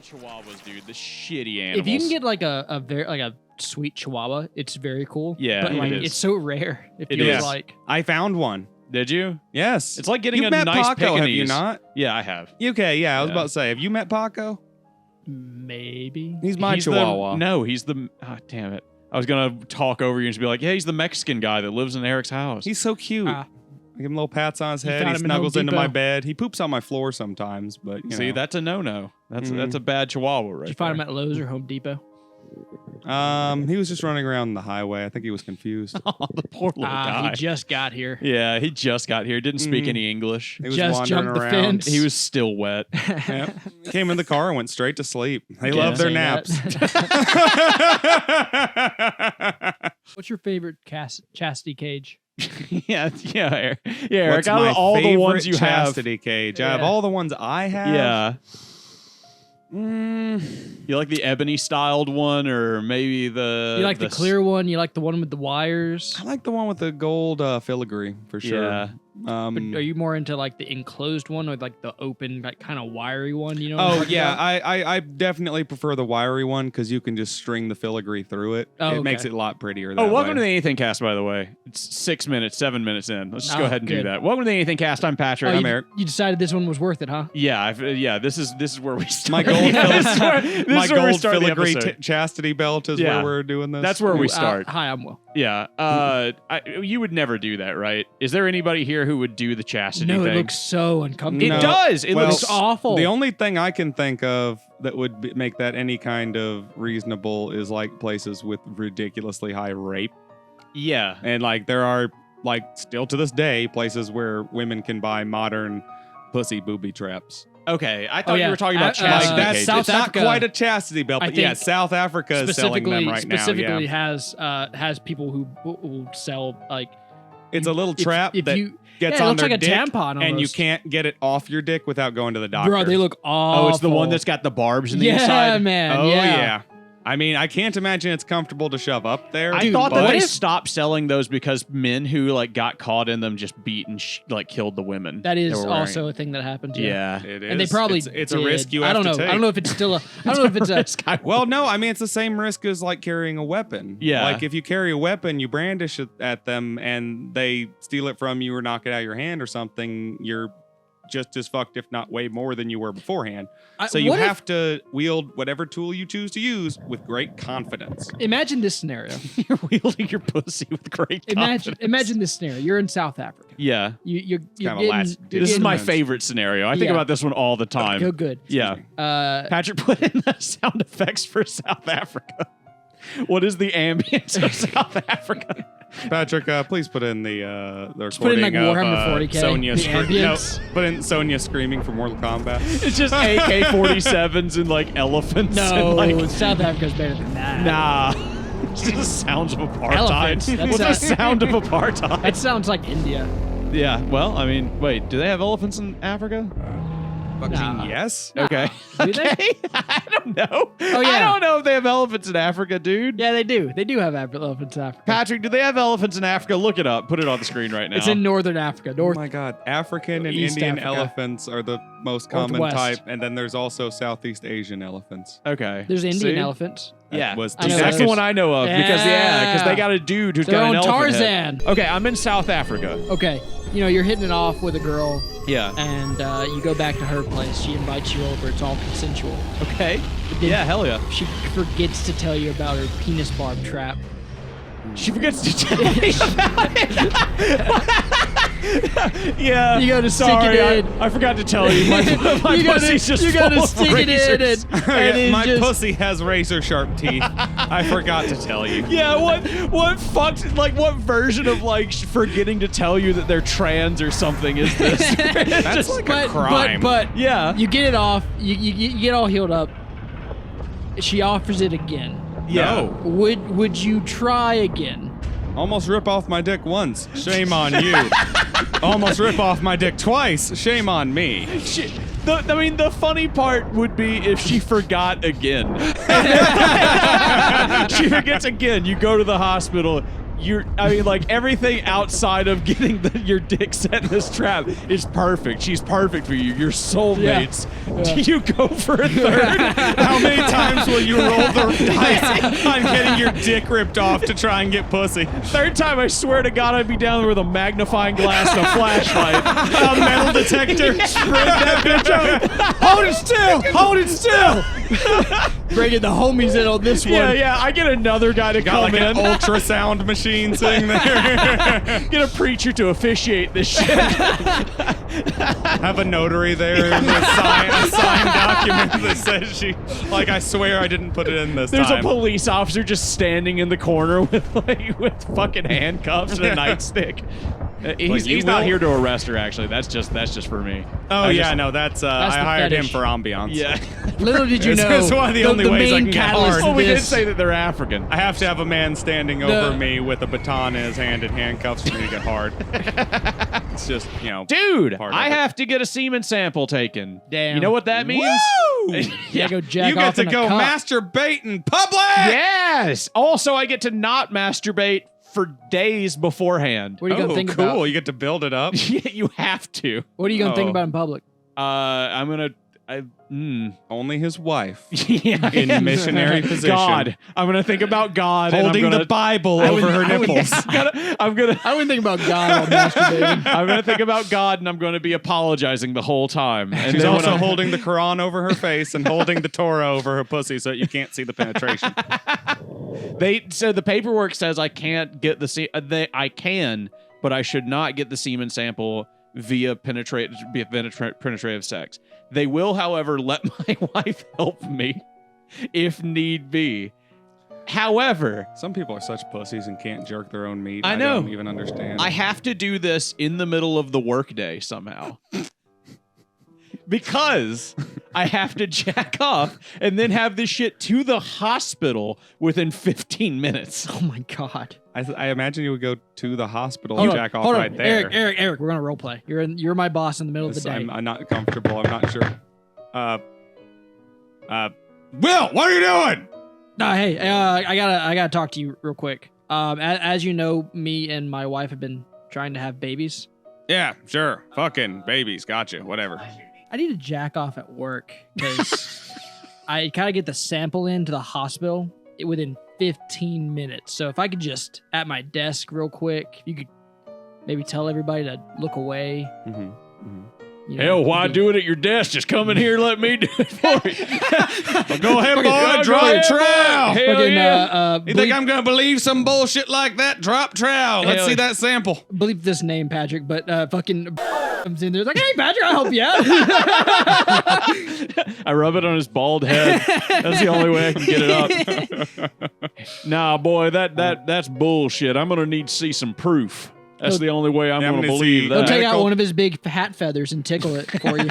Chihuahuas, dude. The shitty animals. If you can get like a very like a sweet Chihuahua, it's very cool. Yeah, but like it is. it's so rare. It It feels is. like I found one. Did you? Yes. It's like getting You've a met nice Paco, have you Pekingese. not? Yeah, I have. Okay, yeah, I was Yeah. about to say, have you met Paco? maybe. He's my He's Chihuahua. He's the. Oh, damn it. I was going to talk over you and just be like, yeah, he's the Mexican guy that lives in Eric's house. He's so cute. Ah. I give him little pats on his You head. found He him in Home snuggles into my Depot. bed. He poops on my floor sometimes, but you See, know. that's a no-no. That's Mhm. that's a bad Chihuahua right Did you find there. him at Lowe's or Home Depot? He was just running around the highway. I think he was confused. Oh, the poor little guy. He just got here. Yeah, he just got here. Didn't speak Mhm. any English. He was Just wandering jumped the around. fence. He was still wet. Yep. Came in the car and went straight to sleep. They Yeah. love their Say naps. that. What's your favorite chastity cage? yeah, Eric. Yeah, Eric. What's Out of my all the ones favorite you have, chastity cage? Out of Yeah. all the ones I have, yeah, Mm, you like the ebony styled one, or maybe the You like the clear one? You like the one with the wires? I like the one with the gold filigree for sure. Yeah. But are you more into like the enclosed one or like the open, like kind of wiry one? You know? what I'm Oh talking yeah, about? I definitely prefer the wiry one because you can just string the filigree through it. Oh, It makes okay. it a lot prettier. That Oh, welcome way. to the AnythingCast, by the way. It's 7 minutes in. Let's just go Oh, ahead and do good. that. Welcome to the AnythingCast. I'm Patrick. Oh, I'm you, Eric. you decided this one was worth it, huh? Yeah, this is where we start. My gold this is where, this My is where we gold start the filigree episode. chastity belt is Yeah. where we're doing this. That's where we Ooh, start. Hi, I'm Will. Yeah. You would never do that, right? Is there anybody here who would do the chastity No, thing? it looks so uncomfortable. It No. does. It Well, looks It's awful. The only thing I can think of that would make that any kind of reasonable is like places with ridiculously high rape. Yeah. And like there are like still to this day places where women can buy modern pussy booby traps. Okay. I thought yeah. you were talking about Like, chastity Like that's cages. South it's not Africa, quite a chastity belt, I but yeah, think South Africa is selling them right now. specifically Yeah. has people who will sell like It's a little trap if that you gets yeah, it on looks their like a dick, tampon and you almost. can't get it off your dick without going to the doctor. Bro, they look awful. Oh, it's the one that's got the barbs in the yeah, inside. man. Oh yeah. yeah. I mean, I can't imagine it's comfortable to shove up there. I thought that but they if- stopped selling those because men who like got caught in them just beat and like killed the women. That is were wearing also a thing that happens. Yeah. It is. And they probably it's a did. risk you I have don't to know. take. I don't know if it's still a. I don't know if it's a. Well, no, I mean it's the same risk as like carrying a weapon. Yeah. Like if you carry a weapon, you brandish it at them, and they steal it from you or knock it out of your hand or something. You're just as fucked, if not way more than you were beforehand. So you what if- have to wield whatever tool you choose to use with great confidence. Imagine this scenario. You're wielding your pussy with great confidence. Imagine this scenario. You're in South Africa. Yeah. You're kind of a getting, last you're This is getting- my Depends. favorite scenario. I think Yeah. about this one all the time. Go good. Yeah. Patrick put in the sound effects for South Africa. What is the ambience of South Africa? Patrick, please put in the put in, recording like, of Warhammer 40K, Sonya the no, ambience. put in Sonya screaming for Mortal Kombat. It's just AK-47s and like elephants. No, and, like, South Africa's better than that. nah. It's just sounds of Elephants. apartheid. That's What's the sound of apartheid? That sounds like India. Yeah. Well, I mean, wait. Do they have elephants in Africa? Fucking Nah. yes. Okay. Do they? Okay. I don't know. Oh, yeah. I don't know if they have elephants in Africa, dude. Yeah, they do. They do have elephants in Africa. Patrick, do they have elephants in Africa? Look it up. Put it on the screen right now. It's in northern Africa. Oh North. my god, African and East Indian Africa. elephants are the most common Northwest. type, and then there's also Southeast Asian elephants. Okay. There's Indian See? elephants. That Yeah, was I know that's that. the one I know of because Yeah. they got a dude who's Their got an own elephant head. Tarzan. Okay, I'm in South Africa. Okay, you're hitting it off with a girl, Yeah. and you go back to her place. She invites you over. It's all consensual. Okay. Then Yeah, hell yeah. She forgets to tell you about her penis barb trap. She forgets to tell me about it. Yeah. You gotta stick sorry, it in. I forgot to tell you. My You gotta- pussy's just you gotta full of stick it in razors. and Yeah, it's my just- pussy has razor sharp teeth. I forgot to tell you. Yeah, what fucked, like, what version of, like, forgetting to tell you that they're trans or something is this? That's like a crime. But Yeah. you get it off. You get all healed up. She offers it again. Yeah. No. Would you try again? Almost rip off my dick once. Shame on you. Almost rip off my dick twice. Shame on me. The funny part would be if she forgot again. She forgets again. You go to the hospital. I mean, like, everything outside of getting your dick set in this trap is perfect. She's perfect for you. You're soulmates. Yeah. Do you go for a third? How many times will you roll the dice on getting your dick ripped off to try and get pussy? Third time, I swear to God, I'd be down there with a magnifying glass and a flashlight. A metal detector. Spread that bitch out. Hold it still. Hold it still. Bringing the homies in on this one. Yeah. I get another guy to Got come like in. an ultrasound machine sitting there. Get a preacher to officiate this shit. Have a notary there and a signed document that says she, like, I swear I didn't put it in this There's time. a police officer just standing in the corner with fucking handcuffs and a nightstick. He's not here to arrest her. Actually, that's just for me. Oh yeah, no, that's I the hired him fetish. for ambiance. Yeah. Little did you know, It's one of the only ways I main can get catalyst hard. Well, of we did this- say that they're African. I have to have a man standing over me with a baton in his hand and handcuffs for me to get hard. It's just, Dude, part of I it. have to get a semen sample taken. Damn. You know what that means? Woo! Yeah, go jack You get off to in a go cup. masturbate in public. Yes. Also, I get to not masturbate for days beforehand. What are you gonna think cool. about? You get to build it up. You have to. What are you gonna think Oh. about in public? I'm gonna. Only his wife. Yeah. In missionary position. God. I'm gonna think about God. and Holding I'm the gonna, Bible I over would- her I would- nipples. I'm gonna. I wouldn't think about God while masturbating. I'm gonna think about God, and I'm gonna be apologizing the whole time. And She's then when also I'm- holding the Quran over her face and holding the Torah over her pussy so that you can't see the penetration. So the paperwork says I can't get the I can, but I should not get the semen sample via penetrative sex. They will, however, let my wife help me if need be. However, Some people are such pussies and can't jerk their own meat. I know. don't even understand. I have to do this in the middle of the workday somehow. Because I have to jack off and then have this shit to the hospital within 15 minutes. Oh my God. I imagine you would go to the hospital Hold and on, jack off hold right on. there. Eric, we're gonna role play. You're my boss in the middle of the day. I'm not comfortable. I'm not sure. Will, what are you doing? No, hey, I gotta talk to you real quick. As you know, me and my wife have been trying to have babies. Yeah, sure. Fucking babies. Gotcha. Whatever. I need to jack off at work because I kind of get the sample into the hospital within 15 minutes. So if I could just at my desk real quick, you could maybe tell everybody to look away. You know, Hell, why be- do it at your desk? Just come in here and let me do it for you. Go ahead, Okay, boy. Drop ahead, trowel. boy. Hell Fucking, yeah. You think I'm gonna believe some bullshit like that? Drop trowel. Let's Hell see yeah. that sample. bleep this name, Patrick, but fucking comes in there like, hey, Patrick, I'll help you out. I rub it on his bald head. That's the only way I can get it up. Nah, boy, that's bullshit. I'm gonna need to see some proof. That's the only way I'm Yeah, I'm gonna gonna believe see- He'll that. take out Medical- one of his big hat feathers and tickle it for you.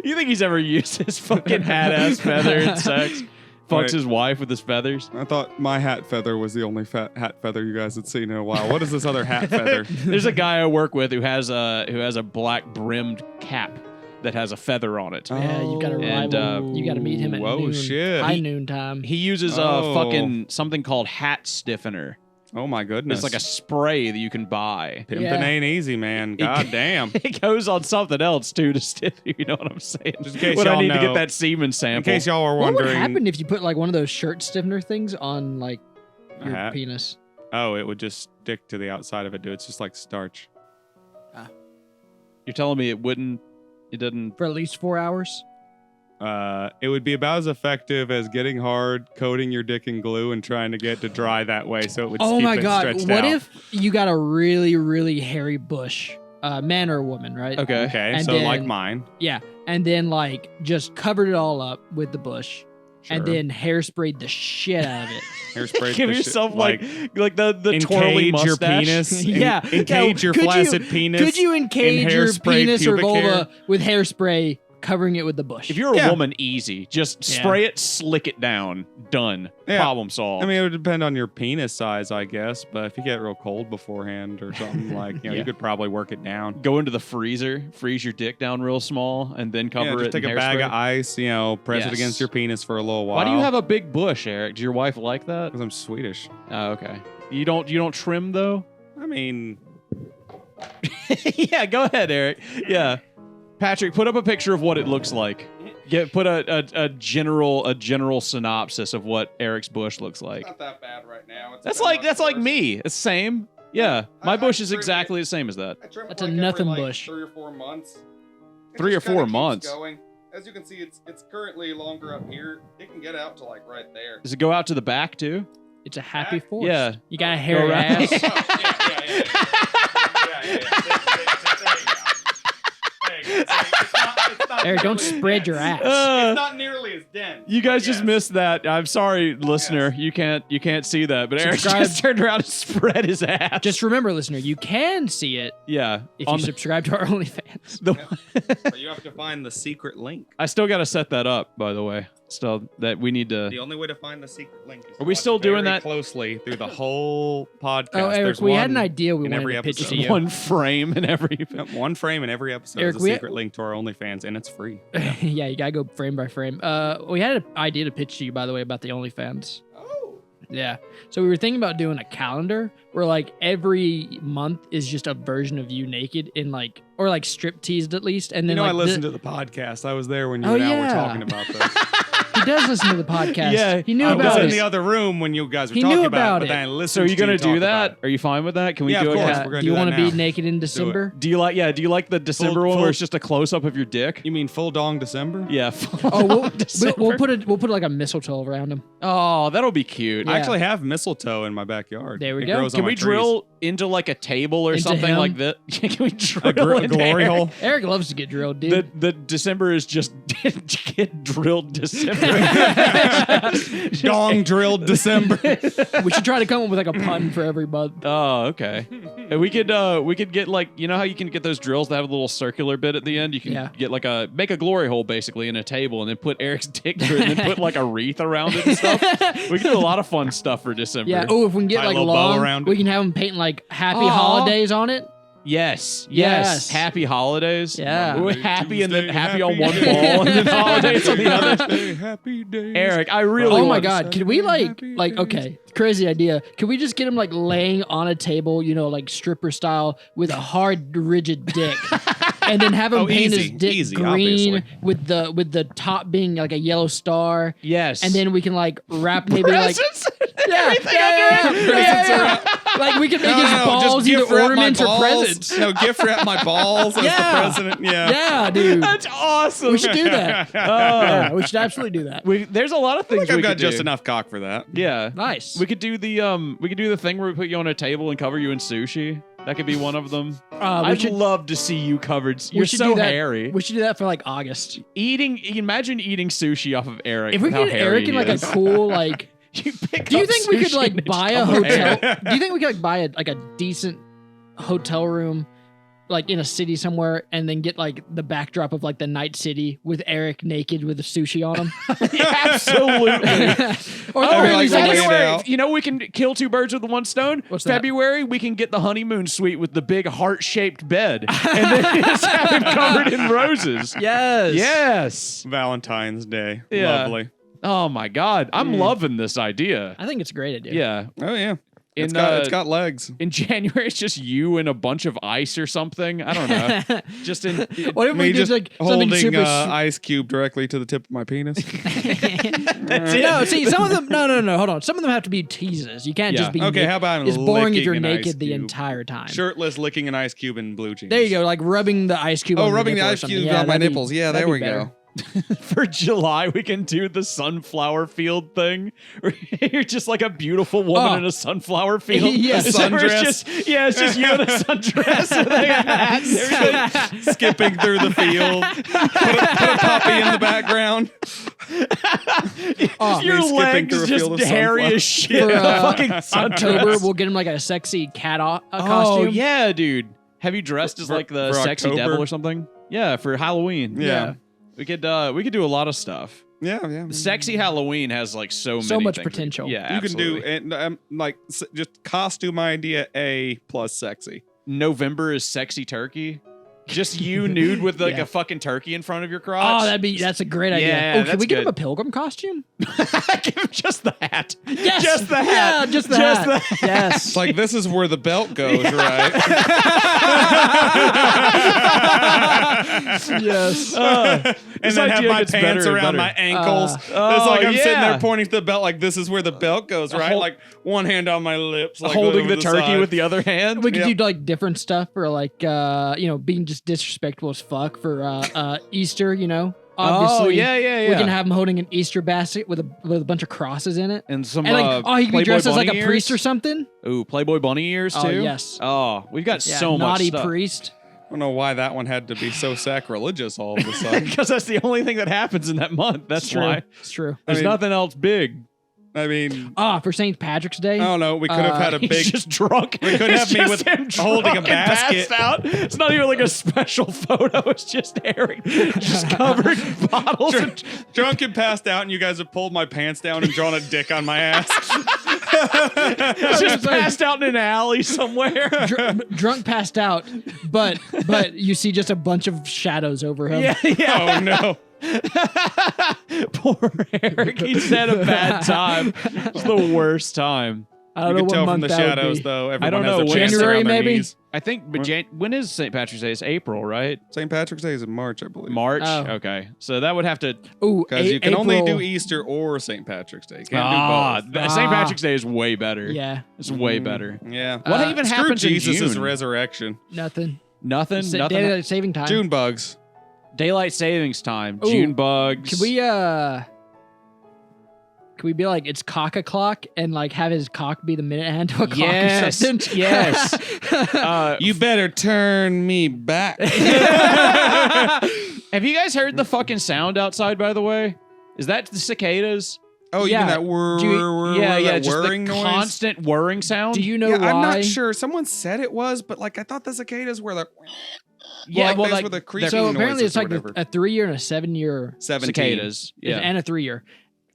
You think he's ever used his fucking hat ass feather in sex? Fucks Right. his wife with his feathers. I thought my hat feather was the only hat feather you guys had seen in a while. What is this other hat feather? There's a guy I work with who has a black brimmed cap that has a feather on it. Yeah, you got to And, rival. You got to meet him at whoa, noon, shit. high noon time. He uses Oh. fucking something called hat stiffener. Oh my goodness. It's like a spray that you can buy. Pimping Yeah. ain't easy, man. God damn. It goes on something else too to stiff you. You know what I'm saying? Just in case when I y'all need to know- get that semen In sample. case y'all were What would wondering. happen if you put like one of those shirt stiffener things on like your hat? penis? Oh, it would just stick to the outside of it, dude. It's just like starch. You're telling me it didn't. For at least 4 hours? It would be about as effective as getting hard, coating your dick in glue, and trying to get to dry that way, so it would Oh keep my it God. stretched What out. if you got a really, really hairy bush? Man or woman, right? Okay. Okay, And so like then- mine. Yeah. And then like just covered it all up with the bush and Sure. then hairsprayed the shit out of it. Hairspray. Give the shit- yourself like the twirly encage your mustache. penis. Yeah. Encage your Could you- flaccid penis. Could you encage your hairspray penis or pubic vulva hair? with hairspray covering it with the bush? If you're a Yeah. woman, easy. Just Yeah. spray it, slick it down. Done. Yeah. Problem solved. I mean, it would depend on your penis size, I guess. But if you get real cold beforehand or something, like, Yeah. you could probably work it down. go into the freezer, freeze your dick down real small, and then cover Yeah, it just take in a bag hairspray. of ice, press it Yes. against your penis for a little while. Why do you have a big bush, Eric? Does your wife like that? Because I'm Swedish. Oh, okay. You don't trim though? I mean, Yeah, go ahead, Eric. Yeah. Patrick, put up a picture of what it looks like. Put a general synopsis of what Eric's bush looks like. not that bad right now. That's like me. It's the same. Yeah, my bush is exactly the same as that. That's a nothing bush. 3 or 4 months. 3 or 4 months. Going. As you can see, it's currently longer up here. It can get out to like right there. Does it go out to the back too? It's a happy force. Yeah. You got a hairy ass. Eric, don't spread your ass. It's not nearly as dense. You guys just missed that. I'm sorry, listener. You can't see that, but Eric Subscribe. just turned around and spread his ass. Just remember, listener, you can see it yeah. if you subscribe to our OnlyFans. But you have to find the secret link. I still got to set that up, by the way. Still, that we need to. The only way to find the secret link is Are we still doing that closely through the whole podcast? Oh, Eric, There's we had one an idea we in wanted every to pitch episode. to you. one frame in every. Yep, one frame in every episode Eric, is a secret link to our OnlyFans, and it's free. Yeah, you gotta go frame by frame. We had an idea to pitch to you, by the way, about the OnlyFans. Oh. Yeah. So we were thinking about doing a calendar where like every month is just a version of you naked in like, or like strip teased at least. And then I like listened to the podcast. I was there when you Oh, and Al were yeah. talking about this. he does listen to the podcast. Yeah, He knew I was about in it. the other room when you guys were He talking knew about about it, but it. then I So listened are you to gonna talk do about that? Are you fine with that? Can we Yeah, do of it? course. Yeah. We're gonna Do you do want that to be now. naked in December? Do you like the December one where it's just a close up of your dick? You mean full dong December? Yeah. Oh, we'll December. put like a mistletoe around him. Oh, that'll be cute. Yeah. I actually have mistletoe in my backyard. There we It go. grows on Can my we trees. drill into like a table or Into something him? like that? Can we drill a into glory Eric? hole? Eric loves to get drilled, dude. The December is just get drilled December. Dong drilled December. We should try to come up with like a pun for every month. Oh, okay. And we could get like, you know how you can get those drills that have a little circular bit at the end? You can Yeah. get like make a glory hole basically in a table and then put Eric's dick through it and then put like a wreath around it and stuff. We can do a lot of fun stuff for December. Yeah. Oh, if we can get Tie a like little bow long, around we it. can have him painting like happy Aw. holidays on it. Yes. Yes. Happy holidays. Yeah. We're happy and then Tuesday, happy on happy one day. ball and then holidays on the other. Thursday, happy days. Eric, I really Oh my want God! Could we like Happy days. okay, crazy idea? Could we just get him like laying on a table, like stripper style, with a hard, rigid dick, and then have him Oh, paint easy, his dick easy, green obviously. with the top being like a yellow star, Yes. and then we can like wrap maybe like presents. yeah, like we can make his balls just either gift wrap my ornaments or balls. presents. No, gift wrap my balls as Yeah. the president. Yeah. Yeah, dude. That's awesome. We should do that. Yeah, we should absolutely do that. There's a lot of I things think I've we got could just do. enough cock for that. Yeah. Nice. We could do the thing where we put you on a table and cover you in sushi. That could be one of them. we I'd should love to see you covered. we You're should so do that. hairy. We should do that for like August. Imagine eating sushi off of Eric. If we how get hairy Eric in he like is. a cool like. You pick Do you up think we could sushi like and buy a jump hotel? around. Do you think we could like buy a decent hotel room, like in a city somewhere, and then get like the backdrop of like the night city with Eric naked with the sushi on him? Yeah, absolutely. Or Oh, really like like laid February. out. You know, we can kill two birds with one stone. What's that? February, we can get the honeymoon suite with the big heart-shaped bed, and then just have it covered in roses. yes, Yes. Valentine's Day. Yeah. Lovely. Oh my God, I'm loving this idea. I think it's a great idea. Yeah. Oh yeah. It's In, got, it's got legs. In January, it's just you and a bunch of ice or something. I don't know. Just in. What if we Me did just like something holding super? ice cube directly to the tip of my penis. That's it. No, see, some of them. No. Hold on. Some of them have to be teases. You can't Yeah. just be. Okay, how about It's boring if licking you're an ice naked the cube? entire time. Shirtless, licking an ice cube in blue jeans. There you go, like rubbing the ice cube. Oh, on your rubbing the nipple or ice something. cube Yeah, on my that'd be- nipples. Yeah, that'd there be we better. go. For July, we can do the sunflower field thing. Where you're just like a beautiful woman Oh. in a sunflower field. Yeah, Is that where sundress. it's just you in a sundress with a hat and everything. Skipping through the field. Put a puppy in the background. Oh, Your me skipping legs through a just field of hairy sunflowers. as shit. For, Fucking October, sundress. we'll get him like a sexy cat Oh costume. yeah, dude. Have you dressed as For- like the for sexy October? devil or something? Yeah, for Halloween. Yeah. We could do a lot of stuff. Yeah. Sexy Halloween has like so So many much things we potential. can- Yeah, You absolutely. can do and like just costume idea A plus sexy. November is sexy turkey. Just you nude with like Yeah. a fucking turkey in front of your crotch. Oh, that's a great idea. Yeah, Oh, can that's we get him good. a pilgrim costume? Give him just the hat. Yes. Just the hat. Yeah, just the hat. Yes. It's like, this is where the belt goes, right? Yes. And This then have idea my gets pants better and around better. my ankles. It's oh, like I'm sitting yeah. there pointing to the belt, like, this is where the belt goes, right? Hold- Like, one hand on my lips, like Holding over the turkey side. with the other hand. We could Yep. do like different stuff for like being just disrespectful as fuck for Easter, Obviously, oh, yeah. we can have him holding an Easter basket with a bunch of crosses in it. and some And he can be Playboy dressed as like a bunny priest ears. or something. Ooh, Playboy bunny ears too. Oh, yes. Oh, we've got Yeah, so much naughty stuff. priest. I don't know why that one had to be so sacrilegious all of a sudden. Because that's the only thing that happens in that month. That's It's true. why. It's true. There's mean- nothing else big. I mean, For St. Patrick's Day. I don't know. We could have had a He's big. just drunk. We could have It's me just with him holding a drunk and basket. passed out. It's not even like a special photo. It's just Eric, just covered in bottles. And Drunk and passed out, and you guys have pulled my pants down and drawn a dick on my ass. just passed out in an alley somewhere. Drunk, passed out, but you see just a bunch of shadows over him. Yeah. Oh no! Poor Eric. He's had a bad time. It's the worst time. I don't You know can what tell month from the that would shadows, be. though. Everyone I don't has know. their pants January, around their maybe? knees. I think, but when is St. Patrick's Day? It's April, right? St. Patrick's Day is in March, I believe. March. Oh. Okay, so that would have to. Ooh, Because you can only do April. Easter or St. Patrick's Day. You can't do both. St. Patrick's Day is way better. Yeah, It's way better. Yeah. What even Screw happens in Jesus' June? Resurrection. nothing. Nothing. Nothing. Daylight saving time. June bugs. Daylight savings time. Ooh, June bugs. Can we be like it's cock o'clock and like have his cock be the minute hand to a clock Yes, or something? yes. You better turn me back. Have you guys heard the fucking sound outside? By the way, is that the cicadas? Oh, Yeah. even that whir, Do you- whir, Yeah, whir, yeah. that Just whirring the noise. constant whirring sound. Do you know Yeah, why? I'm not sure. Someone said it was, but like I thought the cicadas were like. Yeah, well, those like were the creaking So apparently noises it's like or whatever. a 3-year and a 7-year 17. cicadas. Yeah. and a 3-year,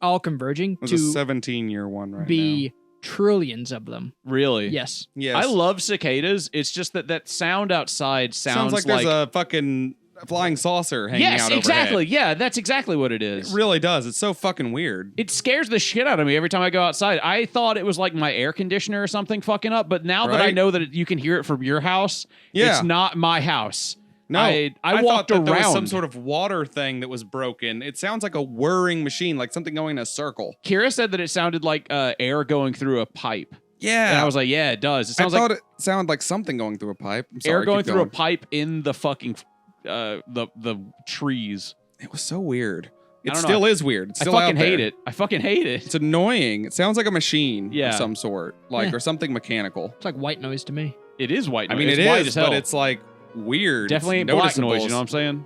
all converging It was to a 17-year one right be trillions of them. Really? Yes. now. Yes. I love cicadas. It's just that sound outside Sounds like there's a fucking flying saucer hanging yes, out exactly. overhead. Yeah, that's exactly what it is. It really does. It's so fucking weird. It scares the shit out of me every time I go outside. I thought it was like my air conditioner or something fucking up, but now that I Right? know that you can hear it from your house, Yeah. it's not my house. No, I thought walked that there was some around. sort of water thing that was broken. It sounds like a whirring machine, like something going in a circle. Kira said that it sounded like air going through a pipe. Yeah. And I was like, yeah, it does. It I sounds thought like it sounded like something going through a pipe. I'm sorry, air going keep through a pipe in the fucking the trees. It was so weird. It don't know. still is weird. It's I still fucking out there. hate it. I fucking hate it. It's annoying. It sounds like a machine Yeah. of some sort, like Yeah. or something mechanical. It's like white noise to me. It is white I noise. mean, it's it white is, as hell. but it's like weird. definitely ain't It's black noticeable. noise. You know what I'm saying?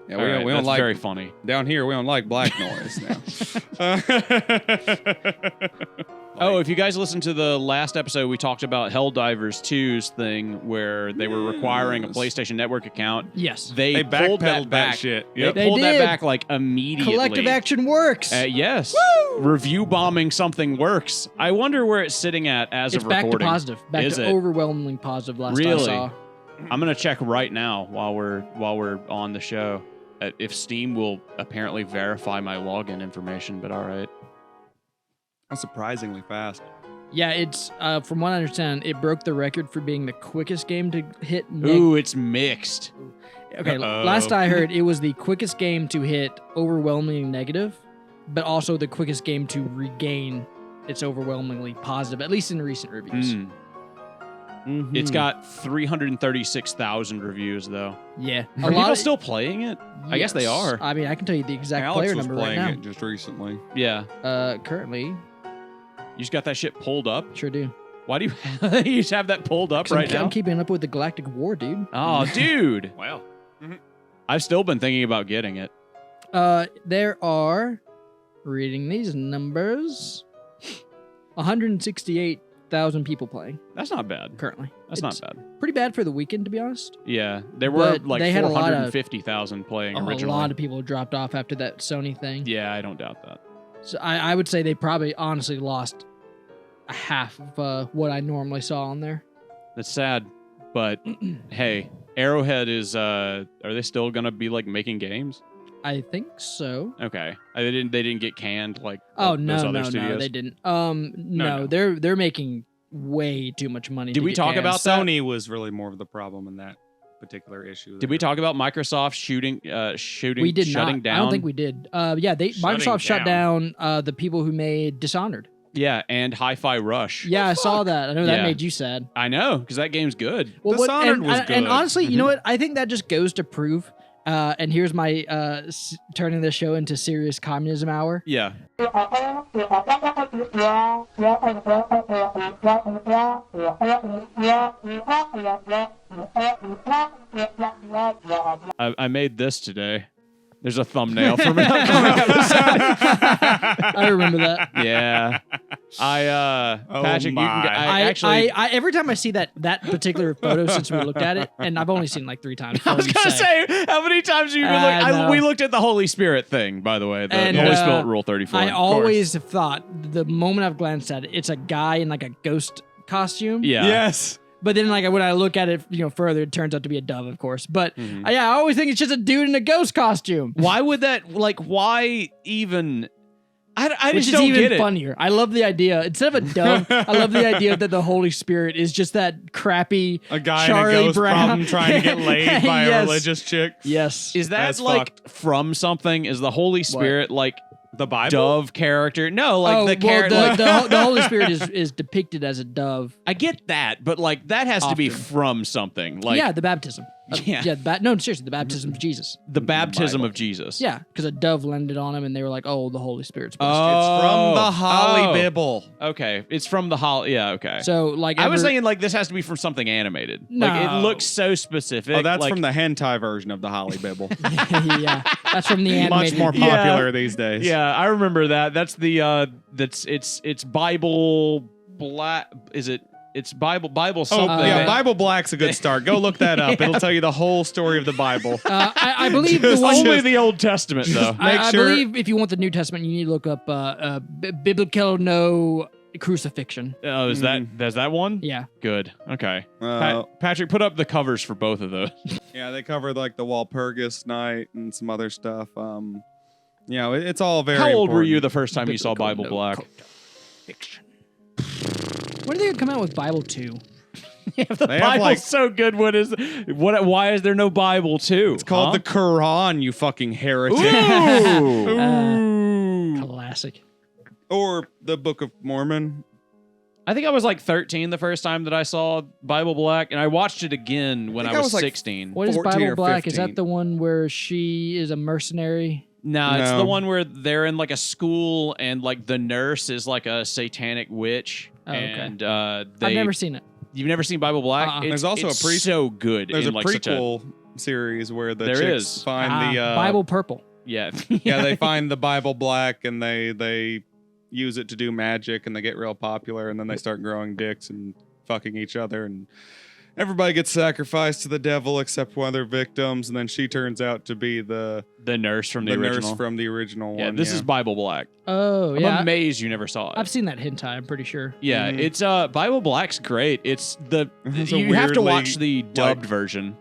Yeah, All we right, don't that's like very funny. down here. We don't like black noise now. Oh, if you guys listened to the last episode, we talked about Helldivers 2's thing where they were requiring a Yes. PlayStation Network account. Yes. They, They pulled that backpedaled back. that shit. They Yep. They pulled that did. back like immediately. Collective action works. Yes. Review bombing something works. I wonder where it's sitting at as It's of back recording. to positive. Back Is to it? overwhelmingly positive last Really? I saw. I'm gonna check right now while we're on the show if Steam will apparently verify my login information. But all right. That's surprisingly fast. Yeah, it's from what I understand, it broke the record for being the quickest game to hit. Ooh, it's mixed. Okay, Uh-oh. last I heard, it was the quickest game to hit overwhelmingly negative, but also the quickest game to regain its overwhelmingly positive, at least in recent reviews. Mm. Mm-hmm. It's got 336,000 reviews though. Yeah, Are people still playing it? I guess they Yes. are. I mean, I can tell you the exact Alex player was number right playing now. it just recently. Yeah. Currently, You just got that shit pulled up. sure do. Why do you, you just have that pulled up 'Cause right now? I'm keeping up with the Galactic War, dude. Oh, dude. Wow. I've still been thinking about getting it. There are, reading these numbers, 168,000 people playing That's not bad. currently. That's It's not bad. pretty bad for the weekend, to be honest. Yeah. There were But like they had a lot of- 450,000 playing A originally. lot of people dropped off after that Sony thing. Yeah, I don't doubt that. So I would say they probably honestly lost a half of what I normally saw on there. That's sad. But hey, Arrowhead is are they still gonna be like making games? I think so. Okay, they didn't get canned like Oh those no, other no, studios? they didn't. No. No, they're making way too much money. Did to we get talk canned. about that? Sony was really more of the problem in that particular issue. Did we talk about Microsoft shooting, We did shutting not. down? I don't think we did. Yeah, Microsoft shut down the people who made Dishonored. Yeah, and Hi-Fi Rush. Yeah, I saw that. I know that Yeah. made you sad. I know, because that game's good. Well, Dishonored was and good. honestly, you know what? I think that just goes to prove. And here's my turning the show into serious communism hour. Yeah. I made this today. There's a thumbnail for me. I remember that. Yeah. Patrick, you my. can. I actually. I every time I see that particular photo since we looked at it, and I've only seen like 3 times. I was gonna say, how many times have you been know. we looked at the Holy Spirit thing, by the way, the And, Holy Spirit Rule 34. I of always have thought the moment I've glanced at it, it's a guy in like a ghost costume. course. Yeah. Yes. But then, like when I look at it, further, it turns out to be a dove, of course. But Mhm. I always think it's just a dude in a ghost costume, Why would that? Like, why even? I which just is don't even get it. funnier. I love the idea. Instead of a dove, I love the idea that the Holy Spirit is just that crappy A guy Charlie in a ghost Brown. problem trying to get laid by Yes. a religious chick. Yes. Is that That's like fucked. from something? Is the Holy Spirit like The Bible. dove character? No, like the well, character. the Holy Spirit is depicted as a dove. I get that, but like that has to be Often. from something. Like Yeah, the baptism. Yeah. No, seriously, the baptism of Jesus. the baptism Bible. of Jesus. Yeah, because a dove landed on him, and they were like, "Oh, the Holy Spirit's." Oh. blessed." It's from the Holly Oh. Bible. Okay, it's from the Holly. Yeah. Okay. So, like, I was thinking like this has to be from something animated. Like it No. looks so specific. Oh, that's like, from the hentai version of the Holly Bible. yeah, that's from the animated. Much more Yeah. popular these days. Yeah, I remember that. That's the it's Bible black. Is it? It's Bible Oh, something. yeah. Bible Black's a good start. Go look that up. It'll tell you the whole story of the Bible. I believe the Just one. Only the Old Testament though. Make I sure- believe if you want the New Testament, you need to look up biblical no crucifixion. Oh, is that one? Yeah. Good. Okay. Uh, Patrick, put up the covers for both of those. yeah, they covered like the Walpurgis Night and some other stuff. It's all very. How old were you important. the first time you saw Bible Black? When did they come out with Bible 2? If the They have, Bible's like- so good, why is there no Bible too? It's called the Quran, you fucking heretic. Ooh. Classic. Or the Book of Mormon. I think I was like 13 the first time that I saw Bible Black, and I watched it again when think I I was was, like, 16. What is 14 Bible or Black? Is that 15. the one where she is a mercenary? No, it's No. the one where they're in like a school and like the nurse is like a satanic witch. Oh, okay. And I've never seen it. You've never seen Bible Black? Uh-uh. There's also it's a so good. There's in a like such prequel series where the There chicks is. find the Bible Purple. Yeah. Yeah, they find the Bible Black and they use it to do magic and they get real popular and then they start growing dicks and fucking each other and everybody gets sacrificed to the devil except one of their victims and then she turns out to be the nurse from the original. nurse from the original yeah, one. this is Bible Black. Oh, I'm yeah. amazed you never saw it. I've seen that hentai, I'm pretty sure. Yeah, Mhm. it's Bible Black's great. It's It's a you have to weirdly, watch the dubbed version.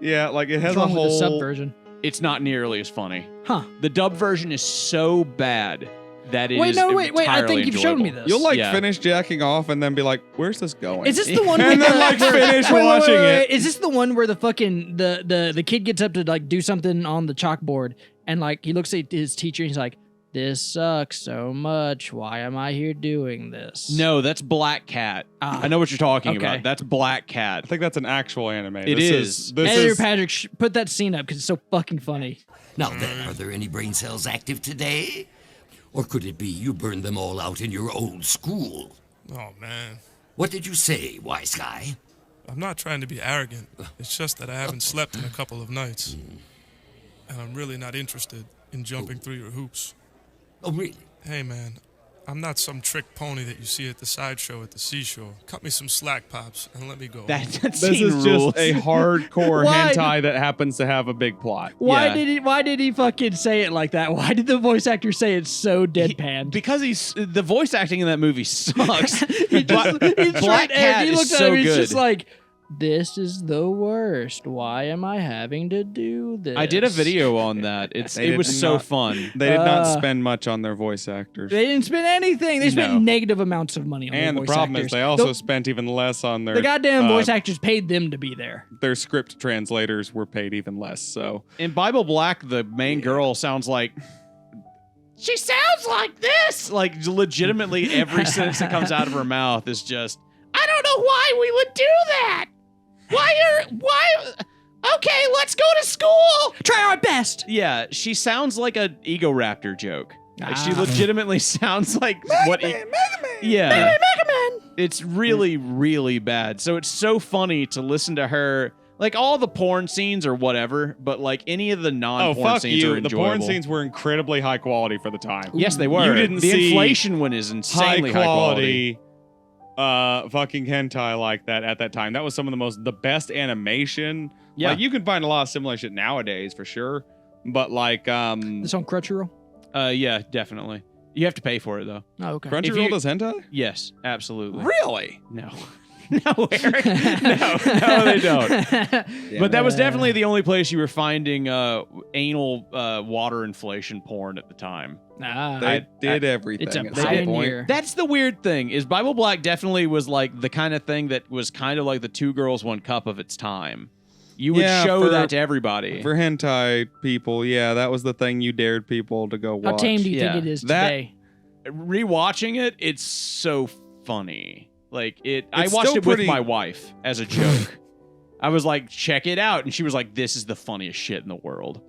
Yeah, like it What's has a wrong with the whole subversion? It's not nearly as funny. Huh. The dubbed version is so bad that it Wait, is no, wait. I entirely think you've shown me enjoyable. this. You'll like Yeah. finish jacking off and then be like, "Where's this going?" Is this the one? And with then, the- like, where- finish wait, watching it. Is this the one where the fucking the kid gets up to like do something on the chalkboard and like he looks at his teacher and he's like, "This sucks so much. Why am I here doing this?" No, that's Black Cat. Ah. I know what you're talking Okay. about. That's Black I Cat. think that's an actual anime. It This is. This Editor is Patrick, put that scene up because it's so fucking funny. Now then, are there any brain cells active today? Or could it be you burned them all out in your old school? Oh, man. What did you say, Wise Guy? I'm not trying to be arrogant. It's just that I haven't slept in a couple of nights. And I'm really not interested in jumping through your hoops. Oh, really? Hey, man, I'm not some trick pony that you see at the sideshow at the seashore. Cut me some slack pops and let me go. That this scene is rules. just a hardcore Why? hentai that happens to have a big plot. Why Yeah. Why did he fucking say it like that? Why did the voice actor say it so deadpan? because the voice acting in that movie sucks. He just, he's Black straight Cat he is looks at so him, he's good. just like, This is the worst. Why am I having to do this? I did a video on that. It was so fun. They did not spend much on their voice actors. They didn't spend anything. They spent No. negative amounts of money on And their the voice problem actors. is they also The- spent even less on their the goddamn voice actors paid them to be there. their script translators were paid even less. So In Bible Black, the main girl sounds like. She sounds like this. Like legitimately, every sentence that comes out of her mouth is just. I don't know why we would do that. Why? Okay, let's go to school. Try our best. Yeah, she sounds like a Ego Raptor joke. Like she Ah. legitimately sounds like what? Yeah, Mega Man. it's really, really bad. So it's so funny to listen to her. Like all the porn scenes or whatever, but like any of the non-porn scenes are The enjoyable. porn scenes were incredibly high quality for the time. Yes, they were. You didn't the see inflation one is insanely high quality. fucking hentai like that at that time. That was some of the best animation. Yeah. Like you can find a lot of similar shit nowadays for sure. But like This on Crunchyroll? Yeah, definitely. You have to pay for it though. Oh, okay. Crunchyroll does hentai? Yes, absolutely. Really? No. No, Eric. No, they don't. But that was definitely the only place you were finding anal water inflation porn at the time. They did everything It's a at some point. pioneer. That's the weird thing, is Bible Black definitely was like the kind of thing that was kind of like the Two Girls, One Cup of its time. You would Yeah, show for- that to everybody. For hentai people, yeah, that was the thing you dared people to go watch. How tame do you Yeah. think it is That- today? Rewatching it, it's so funny. Like I It's watched still it with pretty- my wife as a joke. I was like, check it out. And she was like, this is the funniest shit in the world.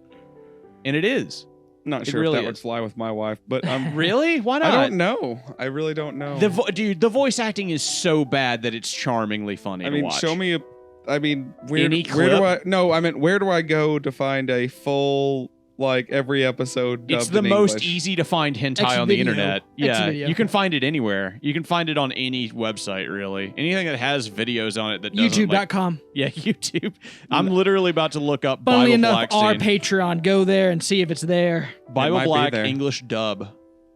And it is. Not It sure really if that would is. fly with my wife, but Really? Why not? I don't know. I really don't know. Dude, the voice acting is so bad that it's charmingly funny I to mean, watch. show me where Any where do clip? I no, I meant where do I go to find a full like every episode dubbed It's the in most English? easy to find hentai on the Xvideo. internet. Yeah, Xvideo. you can find it anywhere. You can find it on any website, really. Anything that has videos on it that doesn't like, YouTube.com. yeah, YouTube. I'm literally about to look up Funnily Bible enough, Black our scene. Patreon. Go there and see if it's there. Bible might be Black there. English dub.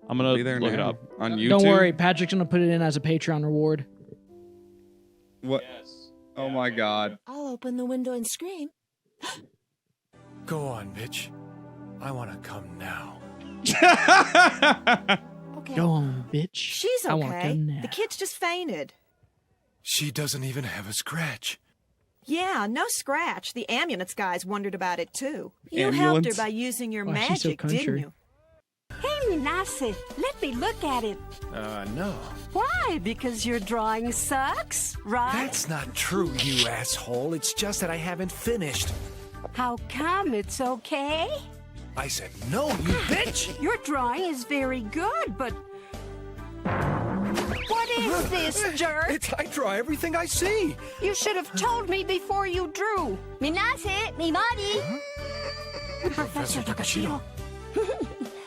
I'm Be gonna there look it now. up. On YouTube. Don't worry, Patrick's gonna put it in as a Patreon reward. What? Oh my god. I'll open the window and scream. Go on, bitch. I want to come now. Okay. Go on, bitch. She's I want okay. them now. The kid's just fainted. She doesn't even have a scratch. Yeah, no scratch. The ambulance guys wondered about it too. You helped Ambulance? her by using your Why, she's so magic, didn't country. you? Hey, Minase, let me look at it. No. Why? Because your drawing sucks, right? That's not true, you asshole. It's just that I haven't finished. How come it's okay? I said no, you bitch! Your drawing is very good, but... What is this, jerk? I draw everything I see. You should have told me before you drew. Minase, Mimari. Professor Takashiro.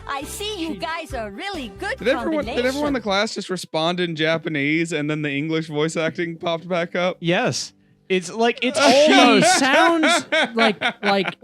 I see you guys are really good Did everyone in the class just respond in Japanese and then the English voice acting popped back up? Yes, it's like it's She almost. sounds like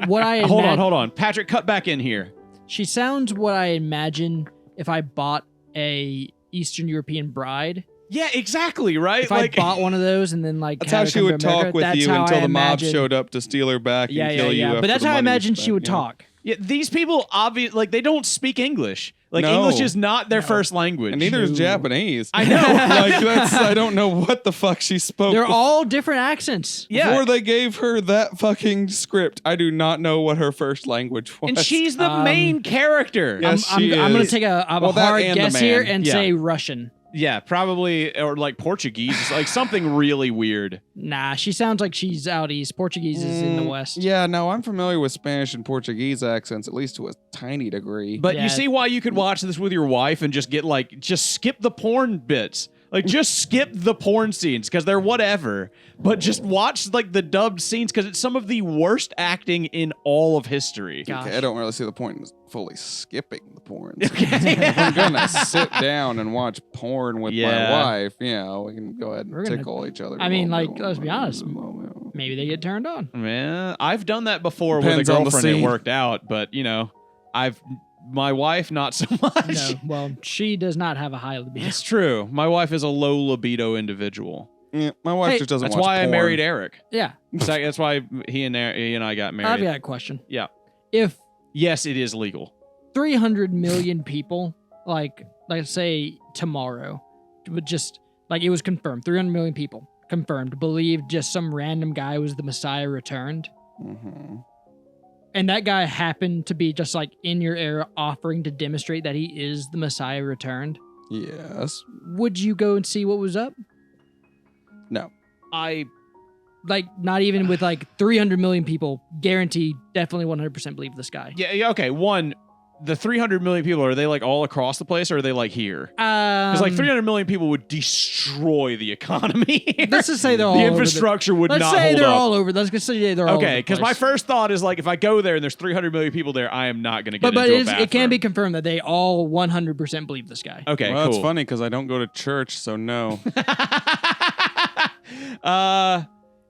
what I Hold imagine. on. Patrick, cut back in here. She sounds what I imagine if I bought a Eastern European bride. Yeah, exactly. Right. If like I bought one of those and then like That's had how her she come to would talk America, with that's you how until I the mob imagine- showed up to steal her back Yeah, and yeah, kill you. yeah. after But that's the how I money you imagined she spent. would Yeah. talk. Yeah, these people obviously like they don't speak English. Like No. English is not their first language. And neither is No. Japanese. I know. Like I don't know what the fuck she spoke. They're all different accents. Yeah. Before they gave her that fucking script, I do not know what her first language was. And she's the main character. Yes, I'm she going to is. take a Well, that hard and the guess here man. and Yeah. say Russian. Yeah, probably or like Portuguese, like something really weird. Nah, she sounds like she's out east. Portuguese is in the west. Yeah, no, I'm familiar with Spanish and Portuguese accents, at least to a tiny degree. But Yeah. you see why you could watch this with your wife and just get like just skip the porn bits. Like just skip the porn scenes because they're whatever. But just watch like the dubbed scenes because it's some of the worst acting in all of history. Gosh. Okay, I don't really see the point in fully skipping the porn. If I'm gonna sit down and watch porn with Yeah. my wife, we can go ahead and We're gonna- tickle each other. I mean, like, let's be honest. Yeah. Maybe they get turned on. Man, I've done that before Depends with a on the girlfriend. It scene. worked out, but my wife not so much. No, well, she does not have a high libido. It's true. My wife is a low libido individual. Yeah, my wife just doesn't That's watch why I porn. married Eric. Yeah. That's why he and I got married. I've got a question. Yeah. If Yes, it is legal. 300 million people, like say tomorrow, would just like it was confirmed, 300 million people confirmed believed just some random guy was the Messiah returned, and that guy happened to be just like in your era offering to demonstrate that he is the Messiah returned, Yes. would you go and see what was up? No. I Like not even with like 300 million people guarantee definitely 100% believe this guy. yeah, okay. One, the 300 million people, are they like all across the place or are they like here? Because like 300 million people would destroy the economy. Let's just say they're all the over infrastructure would let's not say hold they're up. all over. Let's just say they're all over. Okay, because my first thought is like if I go there and there's 300 million people there, I am not going to get but into a it bathroom. can be confirmed that they all 100% believe this guy. Okay, Well, cool. it's funny because I don't go to church, so no.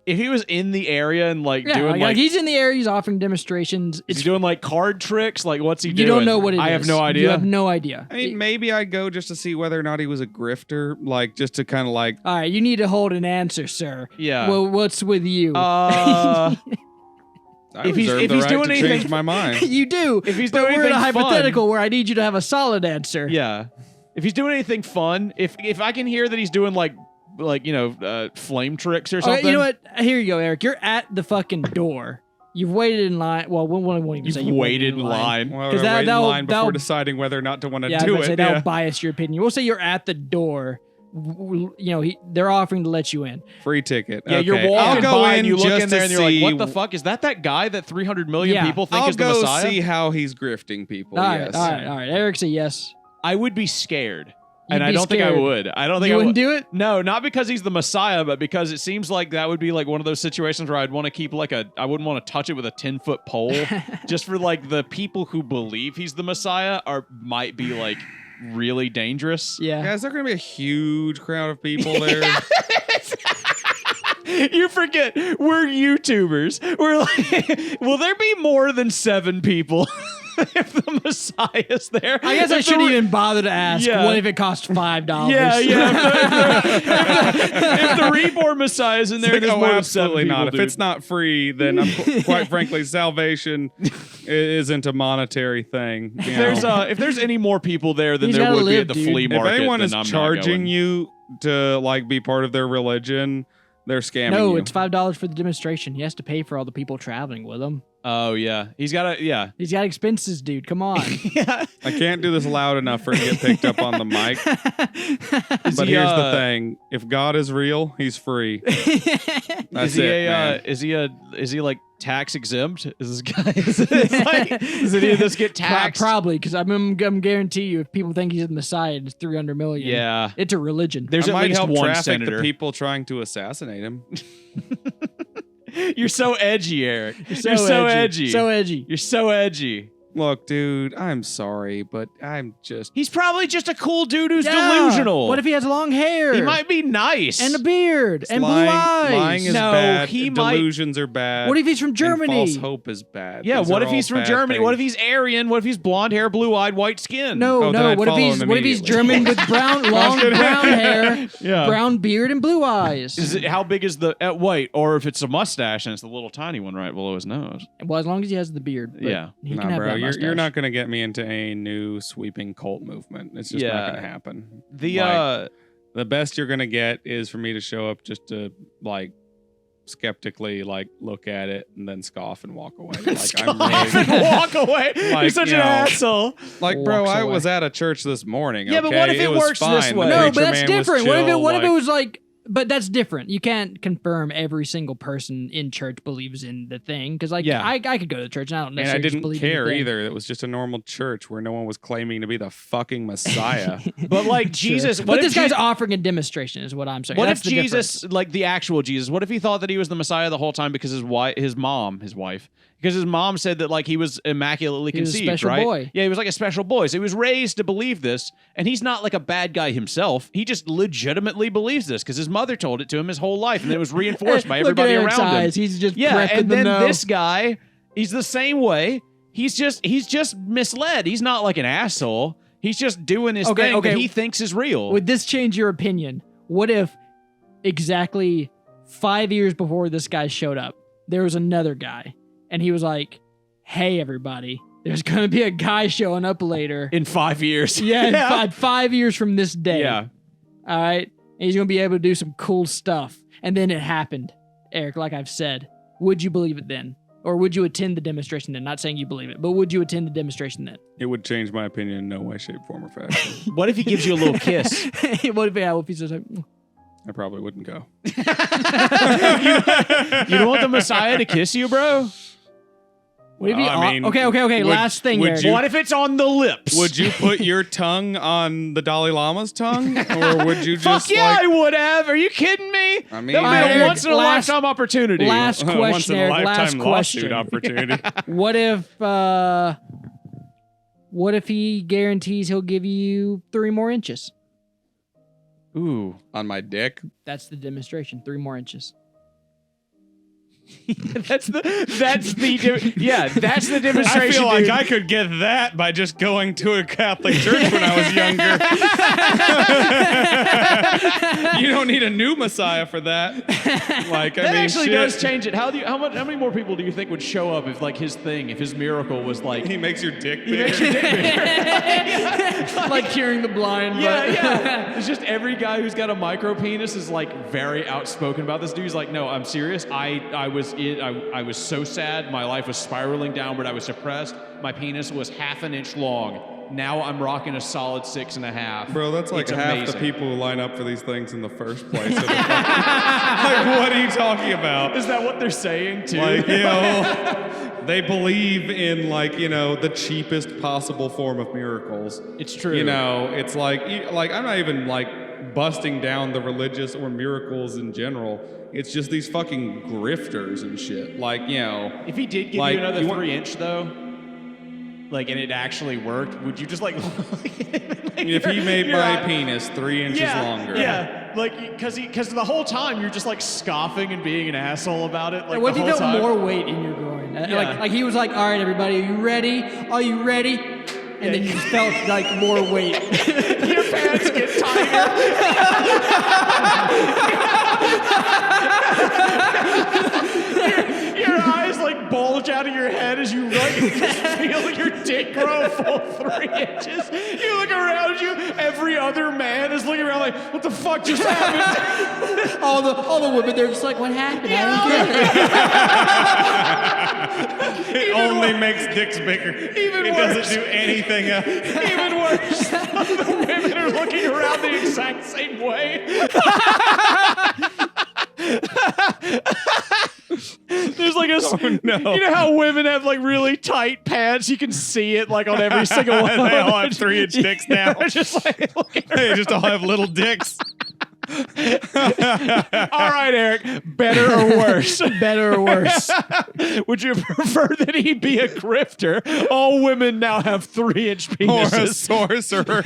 If he was in the area and like Yeah, doing like he's in the area, he's offering demonstrations. is he doing like card tricks? Like what's he doing? You don't know what it is. I have no idea. You have no idea. I mean, maybe I'd go just to see whether or not he was a grifter, like just to kind of like. All right, you need to hold an answer, sir. Yeah. Well, what's with you? I if he's reserve the doing right to anything, change my mind. You do. If he's but doing we're in a anything fun- hypothetical where I need you to have a solid answer. yeah. If he's doing anything fun, if I can hear that he's doing like flame tricks or All something. right, you know what? Here you go, Eric. You're at the fucking door. You've waited in line. Well, we won't even say You've you waited in line. Well, 'Cause we're that- waiting in that'll- line before that'll- deciding whether or not to want to Yeah, I was do gonna say it. that'll Yeah. bias your opinion. We'll say you're at the door. They're offering to let you in. Free ticket. Yeah, Okay. you're walking I'll go by in and you look just in there to and you're like, see- what the fuck? Is that guy that 300 million Yeah. people think I'll is the go Messiah? see how he's grifting people. All right, yes. all right. Eric's a yes. I would be scared. You'd And I be don't think I scared. would. I don't think You I wouldn't would do it? No, not because he's the Messiah, but because it seems like that would be like one of those situations where I'd want to keep I wouldn't want to touch it with a 10-foot pole. Just for like the people who believe he's the Messiah might be like really dangerous. Yeah. Yeah, is there going to be a huge crowd of people there? You forget we're YouTubers. We're like, will there be more than 7 people if the Messiah's there? I guess I If shouldn't the- even bother to ask. Yeah. What if it costs $5? Yeah. If the reborn Messiah's in there, Like, there's oh, more than 7 absolutely people, not. If dude. it's not free, then quite frankly, salvation isn't a monetary thing. You know? If there's any more people there than He's there gotta would be live, at the dude. flea If market, anyone then is I'm not charging going. you to like be part of their religion, they're scamming No, you. it's $5 for the demonstration. He has to pay for all the people traveling with him. Oh yeah, he's got a yeah. He's got expenses, dude. Come on. Yeah. I can't do this loud enough for it to get picked up on the mic. But he, here's the thing: if God is real, He's free. That's Is he like tax exempt? Is this guy? Does any of this get taxed? Probably, because I'm guarantee you, if people think he's the Messiah, it's 300 million. Yeah. It's a religion. There's I at might least help one traffic senator. the people trying to assassinate him. You're so edgy, Eric. You're so so edgy. So edgy. You're so edgy. Look, dude, I'm sorry, but I'm just. He's probably just a cool dude who's Yeah. delusional. What if he has long hair? he might be nice and a beard and lying, blue eyes. Lying is No, bad. he might- Delusions are bad. What if he's from and Germany? false hope is bad. Yeah, These what are if he's all from bad Germany? What if things. he's Aryan? What if he's blonde hair, blue-eyed, white skin? No, Oh, then no. I'd What if follow he's him German immediately. with long brown hair, Yeah. brown beard, and blue eyes? Is it, how big is the wait? Or if it's a mustache and it's the little tiny one right below his nose? Well, as long as he has the beard. but Yeah. he Nah, can have bro, that you're mustache. not gonna get me into a new sweeping cult movement. It's just Yeah. not gonna happen. The The best you're gonna get is for me to show up just to like skeptically like look at it and then scoff and walk away. Like Scoff and walk away. You're Like, such you an know, asshole. like, bro, Walks I away. was at a church this morning. Yeah, but okay? what if it was works this fine. way? The No, preacher but that's man was different. chill, What if it like- was like? But that's different. You can't confirm every single person in church believes in the thing. Because like, Yeah. I could go to church and I don't And I necessarily just didn't believe in the care thing. either. It was just a normal church where no one was claiming to be the fucking Messiah. But like Sure. Jesus, But what if this guy's Je- offering a demonstration, is what I'm saying. What That's if the Jesus, difference. like the actual Jesus, what if he thought that he was the Messiah the whole time because his wife, because his mom said that like he was immaculately He was a conceived, special right? boy. Yeah, he was like a special boy. So he was raised to believe this, and he's not like a bad guy himself. He just legitimately believes this because his mother told it to him his whole life, and then it was reinforced by Look at everybody Eric's around him. eyes. He's just Yeah, prepping and them then now. this guy, he's the same way. He's just misled. He's not like an asshole. He's just doing his thing that he thinks is real. Would this change your opinion? What if exactly 5 years before this guy showed up, there was another guy, and he was like, "Hey, everybody, there's gonna be a guy showing up later In 5 years. Yeah, in 5 years from this day. Yeah. All right, and he's gonna be able to do some cool stuff." And then it happened, Eric. Like I've said, would you believe it then, or would you attend the demonstration then? Not saying you believe it, but would you attend the demonstration then? It would change my opinion in no way, shape, form, or fashion. What if he gives you a little kiss? What if he says like, I probably wouldn't go. You don't want the Messiah to kiss you, bro? what if he? I mean, okay. would- Last thing, would Eric. you- What if it's on the lips? Would you put your tongue on the Dalai Lama's tongue, or would you Fuck just yeah, I like? would have. Are you kidding me? I mean, That would Alright, be a Eric, once in a lifetime opportunity. Last once question, in a Eric. Last lifetime lawsuit question. opportunity. What if he guarantees he'll give you 3 more inches? Ooh. On my dick. That's the demonstration. 3 more inches. That's the demonstration. I feel like dude. I could get that by just going to a Catholic church when I was younger. You don't need a new Messiah for that. Like, I That mean, actually shit. does change it. How many more people do you think would show up if like his miracle was like He makes your dick he bigger. makes your dick bigger? Like curing the blind. Yeah. It's just every guy who's got a micro penis is like very outspoken about this. Dude's like, no, I'm serious. I was so sad. My life was spiraling downward. I was depressed. My penis was half an inch long. Now I'm rocking a solid 6.5. Bro, that's like It's half amazing. the people who line up for these things in the first place. Like, what are you talking about? Is that what they're saying too? Like, you know, they believe in, like, you know, the cheapest possible form of miracles. It's true. You know, it's like I'm not even like busting down the religious or miracles in general. It's just these fucking grifters and shit. Like, you know, If he did give like, you another you want- 3-inch though, like, and it actually worked, would you just like? if he made my penis 3 inches longer. Yeah, like because the whole time you're just like scoffing and being an asshole about it. Like What the if you whole felt time. more weight in your groin? Yeah. Like he was like, "All right, everybody, are you ready? Are you ready?" And then you just felt like more weight. Your pants get tighter. your eyes like bulge out of your head as you like just feel your dick grow a full 3 inches. You look around you, every other man is looking around like, what the fuck just happened? all the women, they're just like, "What happened?" I don't get it. It only makes dicks bigger. Even it worse. doesn't do anything else. Even worse, the women are looking around the exact same way. There's like a, no. you know how women have like really tight pants? You can see it like on every single one. They all have 3-inch dicks now. They're just like, looking They just all have little dicks. all right, Eric, better or worse? Better or worse? Would you prefer that he be a grifter? All women now have 3-inch Or a penises. sorcerer.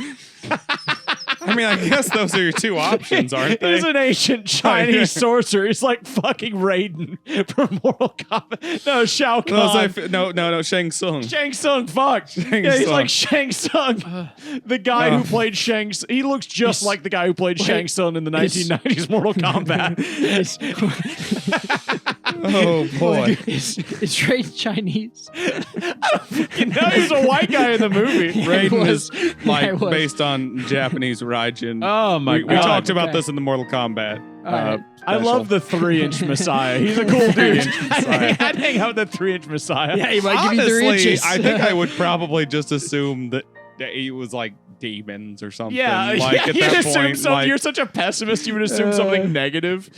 I mean, I guess those are your two options, aren't they? He's an ancient Chinese sorcerer. He's like fucking Raiden from Mortal Kombat. No, Shao Kahn. No, Shang Tsung. Shang Tsung, fuck. Shang Yeah, he's Tsung. like Shang Tsung. The guy who played Shang Tsung. He looks just like the guy who played Shang Tsung in the 1990s Mortal Kombat. Oh, boy. Is Raiden Chinese? You know, he's a white guy in the movie. Raiden is Yeah, it was. based on Japanese Raijin. Oh, my we God. talked about Okay. this in the Mortal Kombat. right. I love the 3-inch Messiah. He's a cool dude. 3-inch Messiah. I'd hang out with the 3-inch Messiah. Yeah, he might give you 3 Honestly, inches. I think I would probably just assume that he was like demons or something. Yeah, like yeah, at you'd that assume point, something. like, You're such a pessimist. You would assume something negative.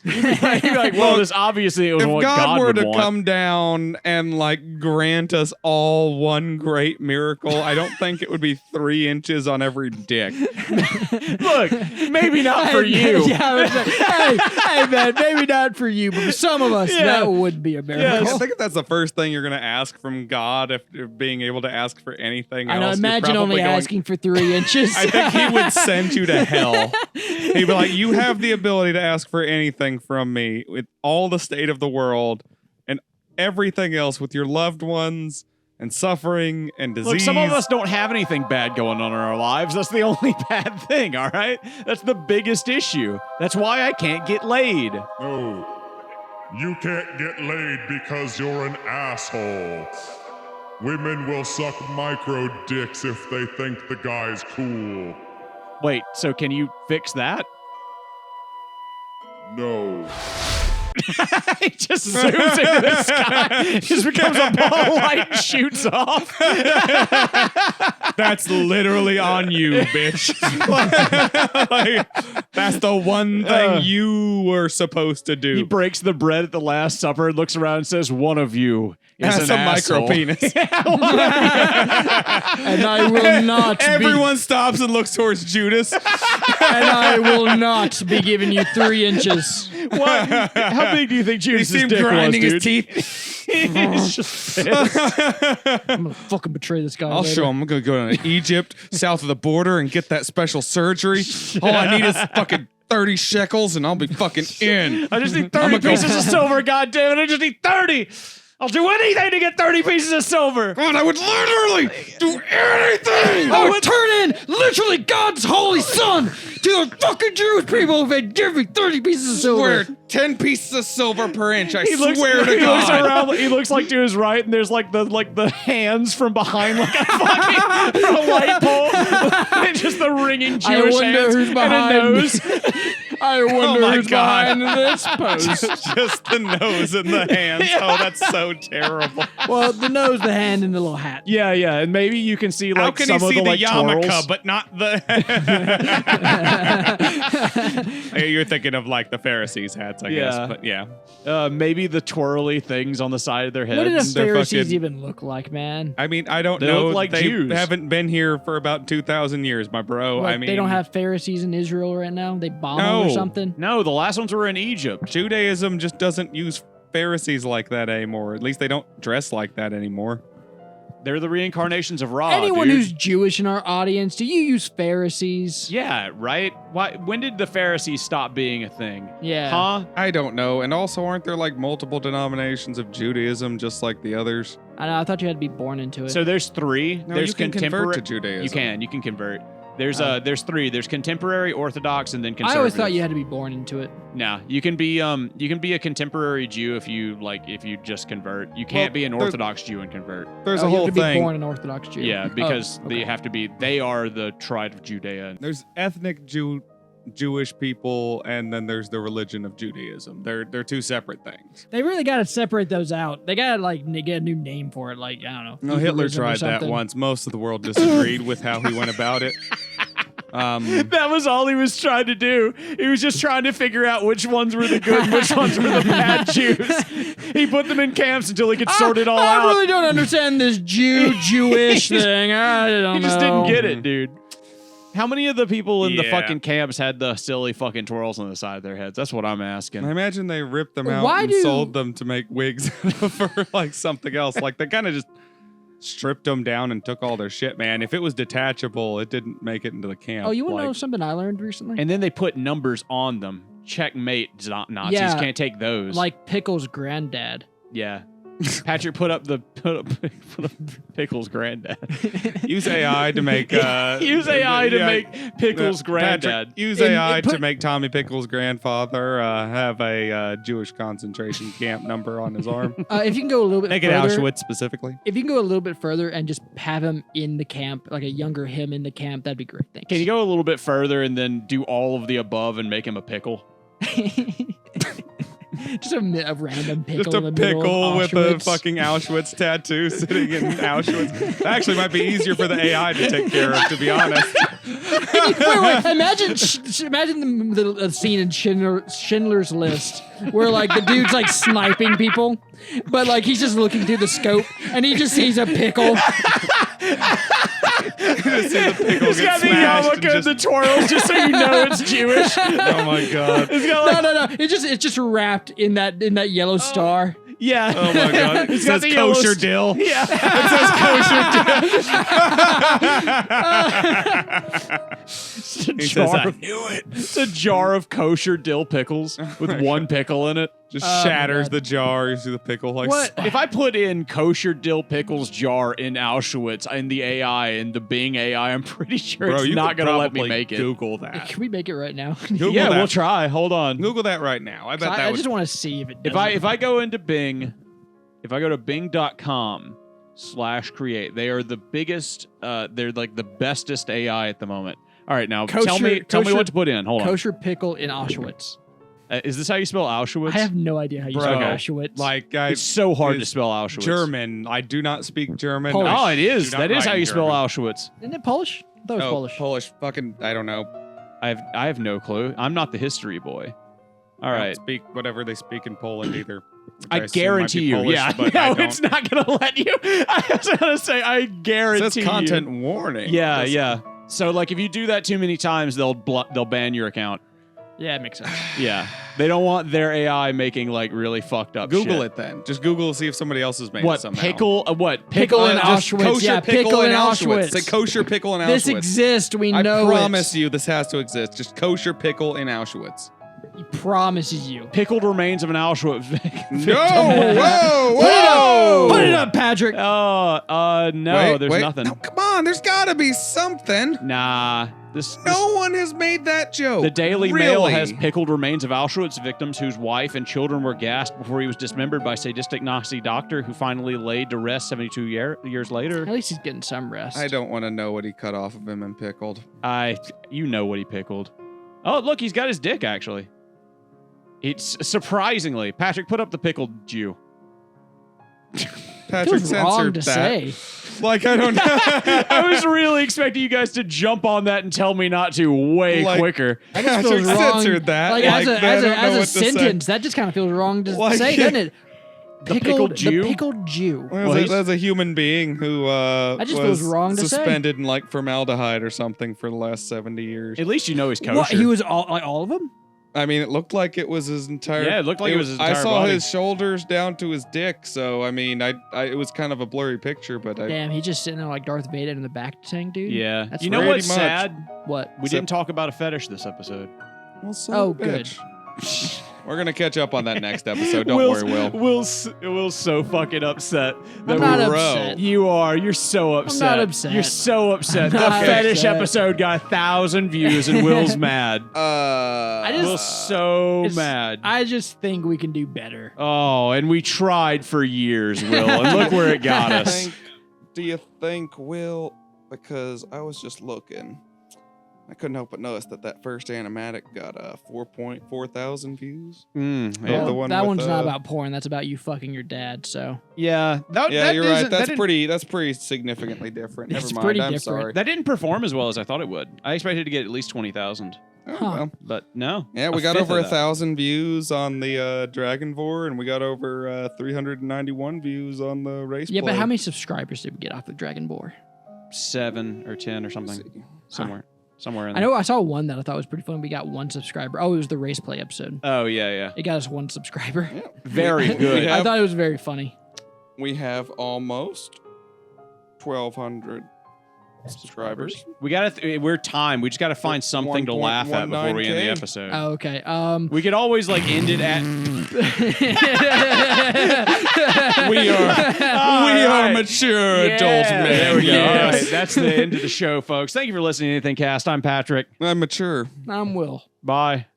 You'd be like, well, this obviously it was if what God, God were would to want. come down and like grant us all one great miracle, I don't think it would be 3 inches on every dick. Look, maybe not for you. Yeah, I was like, hey, man, maybe not for you, but for some of us, Yeah. that would be a I miracle. think if that's the first thing you're going to ask from God, if being able to ask for anything I know, else, you're imagine probably only going, asking for 3 inches. I think he would send you to hell. He'd be like, you have the ability to ask for anything from me with all the state of the world and everything else with your loved ones and suffering and disease. Look, some of us don't have anything bad going on in our lives. That's the only bad thing, all right? That's the biggest issue. That's why I can't get laid. No, you can't get laid because you're an asshole. Women will suck micro dicks if they think the guy's cool. Wait, so can you fix that? No. He just zooms into the sky, just becomes a ball of light and shoots off. That's literally on you, bitch. Like, that's the one thing you were supposed to do. He breaks the bread at the Last Supper and looks around and says, one of you is Has an a micro asshole. penis. And I will not Everyone stops and looks towards Judas. and I will not be giving you 3 inches. What? How big do you think You Judas' see him dick grinding was, his dude? teeth. He's just pissed. I'm gonna fucking betray this guy. I'll later. show him. I'm going to go to Egypt, south of the border, and get that special surgery. All I need is fucking 30 shekels, and I'll be fucking in. I just need 30 pieces of silver, goddammit. I just need 30. I'll do anything to get 30 pieces of silver. God, I would literally do anything. I would turn in literally God's holy son to the fucking Jewish people if they give me 30 pieces of silver. Swear 10 pieces of silver per inch. I He looks, swear to he God. looks around. He looks like to his right, and there's like the hands from behind, like a fucking a light pole, and just the ringing Jewish wonder hands who's and a behind. nose. I wonder my who's God. behind this post. Just the nose and the hands. Oh, that's so terrible. Well, the nose, the hand, and the little hat. Yeah, and maybe you can see like How can some he of see the the like yarmulke, twirls. but not the... You're thinking of like the Pharisees' hats, I guess. Yeah. But yeah. Maybe the twirly things on the side of their heads. What do the they're Pharisees fucking- even look like, man? I mean, I don't They know. look like they Jews. haven't been here for about 2,000 years, my bro. Like, I mean, they don't have Pharisees in Israel right now? They bomb them No. or something? No, the last ones were in Egypt. Judaism just doesn't use Pharisees like that anymore. At least they don't dress like that anymore. They're the reincarnations of Ra. Anyone dude. who's Jewish in our audience, do you use Pharisees? Yeah, right? Why? When did the Pharisees stop being a thing? Yeah. Huh? I don't know. And also, aren't there like multiple denominations of Judaism just like the others? I know, I thought you had to be born into it. So there's 3. No, There's you can convert contemporary. to Judaism. You can convert. There's 3. There's contemporary, Orthodox, and then I conservative. always thought you had to be born into it. No, you can be a contemporary Jew if you just convert. You can't be an there's- Orthodox Jew and convert. There's Oh, a you whole have to be thing. born an Orthodox Jew. Yeah, because Oh, they okay. have to be. They are the tribe of Judea. There's ethnic Jewish people, and then there's the religion of Judaism. They're 2 separate things. They really got to separate those out. They got to get a new name for it. Like, I don't know. No, Hitler Lutheranism or tried that something. once. Most of the world disagreed with how he went about it. That was all he was trying to do. He was just trying to figure out which ones were the good and which ones were the bad Jews. He put them in camps until he could sort it all I out. really don't understand this Jewish thing. I don't He know. just didn't get it, dude. How many of the people in the Yeah. fucking camps had the silly fucking twirls on the side of their heads? That's what I'm asking. I imagine they ripped them out Why and do- sold them to make wigs for like something else. Like they kind of just stripped them down and took all their shit, man. If it was detachable, it didn't make it into the camp. Oh, you want to know Like, something I learned recently? And then they put numbers on them. Checkmate, Nazis Yeah. can't take those. Like Pickle's granddad. yeah. Patrick put up Pickle's granddad. use AI to make Use AI to yeah, make Pickle's Patrick, granddad. use And AI it put- to make Tommy Pickle's grandfather have a Jewish concentration camp number on his arm. If you can go a little bit Make it further, Auschwitz specifically. if you can go a little bit further and just have him in the camp, like a younger him in the camp, that'd be great. Thanks. Can you go a little bit further and then do all of the above and make him a pickle? Just a random pickle Just a in the middle pickle of with a Auschwitz. fucking Auschwitz tattoo sitting in Auschwitz. That actually might be easier for the AI to take care of, to be honest. wait. Imagine the scene in Schindler's List where like the dude's like sniping people, but like he's just looking through the scope and he just sees a pickle. Just see the pickle It's get got the smashed yarmulke and and the twirls just so you know it's Jewish. oh my god. It's got like, No. It's just wrapped in that yellow star. yeah. Oh my god. It It's got says the yellow kosher dill. Yeah. It's a He jar says, I of- It's a jar of kosher dill pickles with one pickle in it. Just Oh, my shatters God. the jar. You see the pickle like. What? If I put in kosher dill pickles jar in Auschwitz in the AI and the Bing AI, I'm pretty sure Bro, it's you not could going to let me probably make it. Google that. Can we make it right now? Google Yeah, that. we'll try. Hold on. Google that right now. I bet that I would. just want to see if it does. If I go into Bing, if I go to bing.com/create, they are the biggest. They're like the bestest AI at the moment. All right, now tell me what to put in. Hold on. Kosher pickle in Auschwitz. Is this how you spell Auschwitz? I have no idea how you Bro, spell Auschwitz. Like, It's so hard to is spell Auschwitz. German. I do not speak German. Polish. Oh, it is. Do not That is write how in you spell German. Auschwitz. Isn't it Polish? I thought it was Oh, Polish. Polish. Fucking. I don't know. I have no clue. I'm not the history boy. All I don't right. speak whatever they speak in Poland either. which I assume might be guarantee you. Polish, Yeah. but No, I it's not going to let you. I was going to say, I It guarantee says content warning. Yeah, Doesn't- yeah. So, like, if you do that too many times, they'll ban your account. Yeah, it makes sense. Yeah. They don't want their AI making, like, really fucked up Google shit. it then. Just Google see if somebody else has made What, it somehow. pickle? What? Pickle in Just Auschwitz. Kosher Yeah, pickle in Auschwitz. Auschwitz. Say kosher pickle in Auschwitz. This exists. We know I promise you this has to exist. Just kosher pickle in Auschwitz. He promises you. Pickled remains of an Auschwitz victim. No! Whoa! Whoa! Put it up, Patrick. No, there's nothing. No, come on. There's got to be something. Nah. This No one has made that joke. The Daily Mail Really? has pickled remains of Auschwitz victims whose wife and children were gassed before he was dismembered by sadistic Nazi doctor who finally laid to rest 72 years later. At least he's getting some rest. I don't want to know what he cut off of him and pickled. You know what he pickled. Oh, look, he's got his dick, actually. It's surprisingly. Patrick, put up the pickled Jew. Patrick Feels wrong censored to that. say. Like, I don't know. I was really expecting you guys to jump on that and tell me not to way Like- quicker. That just Patrick feels wrong. censored that. Like, Like, as I don't know a what to say. sentence, that just kind of feels wrong to Like, say, doesn't it? The pickled Jew? The pickled Jew. As a human being who just was feels wrong to say. suspended in like formaldehyde or something for the last 70 years. At least you know he's kosher. What? He was all of them? I mean, it looked like it was his entire. Yeah, it looked like it was his entire I saw body. his shoulders down to his dick, so I mean, it was kind of a blurry picture, but I. Damn, he's just sitting there like Darth Vader in the back tank, dude. Yeah. That's You know pretty what's much. sad? What? We didn't talk about a fetish this episode. Well, son Oh, of a good. bitch. We're gonna catch up on that next episode. Don't Will's, worry, Will. Will's so fucking upset. I'm not Bro. upset. You are. You're so upset. not upset. You're so upset. The I'm not fetish upset. episode got 1,000 views and Will's mad. I just- Will's so It's- mad. I just think we can do better. Oh, and we tried for years, Will, and look where it got us. Do you think, Will? Because I was just looking. I couldn't help but notice that first animatic got 4.4 thousand views. Yeah. Well, the one that with, one's not about porn. That's about you fucking your dad. So Yeah, Yeah, you're right. That's didn't- pretty. That's pretty significantly different. Never It's mind. pretty I'm different. sorry. That didn't perform as well as I thought it would. I expected to get at least 20,000, Oh, Huh. well. but no. Yeah, we A got fifth over of that. 1,000 views on the Dragonvore, and we got over 391 views on the race. yeah, but how many subscribers did we get off the Dragon Boar? 7 or 10 or something, somewhere in I there. know I saw one that I thought was pretty fun. We got 1 subscriber. Oh, it was the race play episode. Oh yeah. It got us 1 subscriber. Very good. Yeah. I thought it was very funny. We have almost 1,200 subscribers. We got to. We're timed. We just got to find something to laugh at before we end the 1.19K. episode. Oh, okay. We could always like end it at. We are mature adult men. There we go. All right, Yes. that's the end of the show, folks. Thank you for listening to AnythingCast. I'm Patrick. I'm mature. I'm Will. Bye.